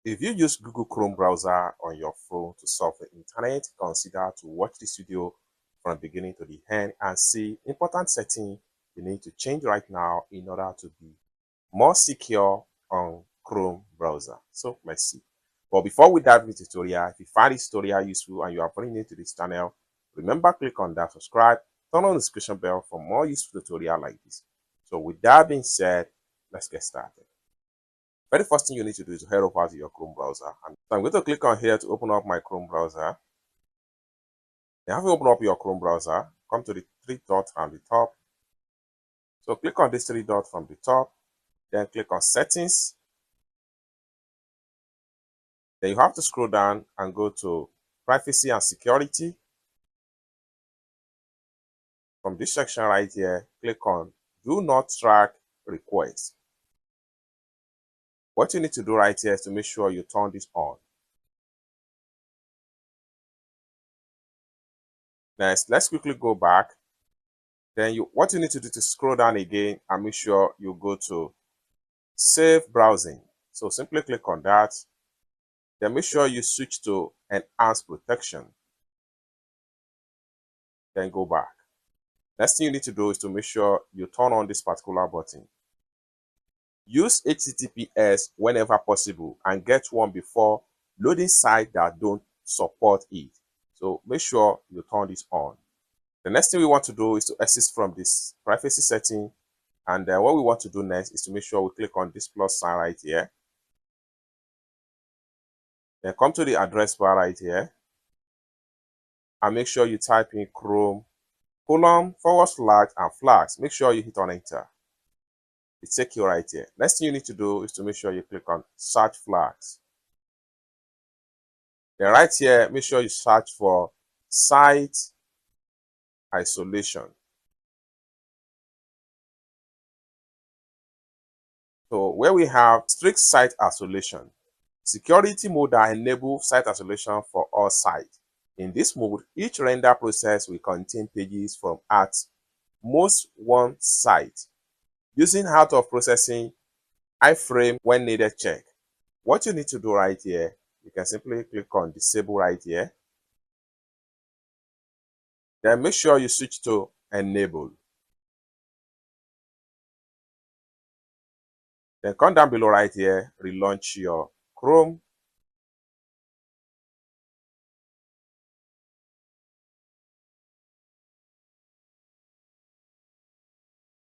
If you use Google Chrome browser on your phone to surf the internet, consider to watch this video from beginning to the end and see important settings you need to change right now in order to be more secure on Chrome browser. So let's see. But before we dive into the tutorial, if you find this tutorial useful and you are very new to this channel, remember click on that subscribe, turn on the notification bell for more useful tutorial like this. So with that being said, let's get started. Very first thing you need to do is to head over to your Chrome browser. And so I'm going to click on here to open up my Chrome browser. Then after you open up your Chrome browser, come to the three dots on the top. So click on this three dots from the top, then click on settings. Then you have to scroll down and go to privacy and security. From this section right here, click on do not track requests. What you need to do right here is to make sure you turn this on. Next, let's quickly go back. Then what you need to do to scroll down again and make sure you go to save browsing. So simply click on that. Then make sure you switch to enhanced protection. Then go back. Next thing you need to do is to make sure you turn on this particular button. Use HTTPS whenever possible and get one before loading sites that don't support it. So make sure you turn this on. The next thing we want to do is to exit from this privacy setting. And then what we want to do next is to make sure we click on this plus sign right here. Then come to the address bar right here. And make sure you type in Chrome :/ and flags. Make sure you hit on enter. It takes you right here. Next thing you need to do is to make sure you click on search flags. Then right here, make sure you search for site isolation. So where we have strict site isolation, security mode that enable site isolation for all sites. In this mode, each render process will contain pages from at most one site. Using out of processing iframe when needed check. What you need to do right here, you can simply click on disable right here. Then make sure you switch to enable. Then come down below right here, relaunch your Chrome.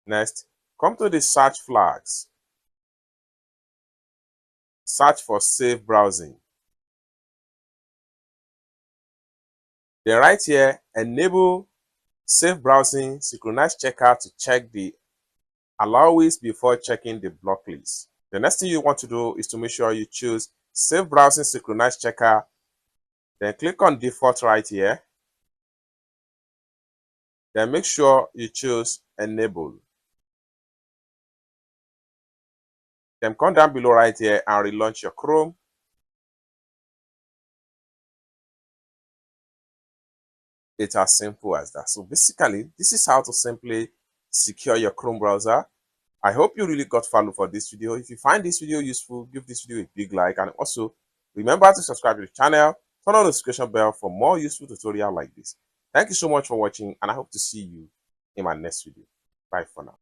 Next, come to the search flags. Search for safe browsing. Then right here, enable safe browsing synchronized checker to check the allows before checking the block list. The next thing you want to do is to make sure you choose safe browsing synchronized checker. Then click on default right here. Then make sure you choose enable. Then come down below right here and relaunch your Chrome. It's as simple as that. So basically, this is how to simply secure your Chrome browser. I hope you really got value for this video. If you find this video useful, give this video a big like, and also remember to subscribe to the channel, turn on the notification bell for more useful tutorials like this. Thank you so much for watching, and I hope to see you in my next video. Bye for now.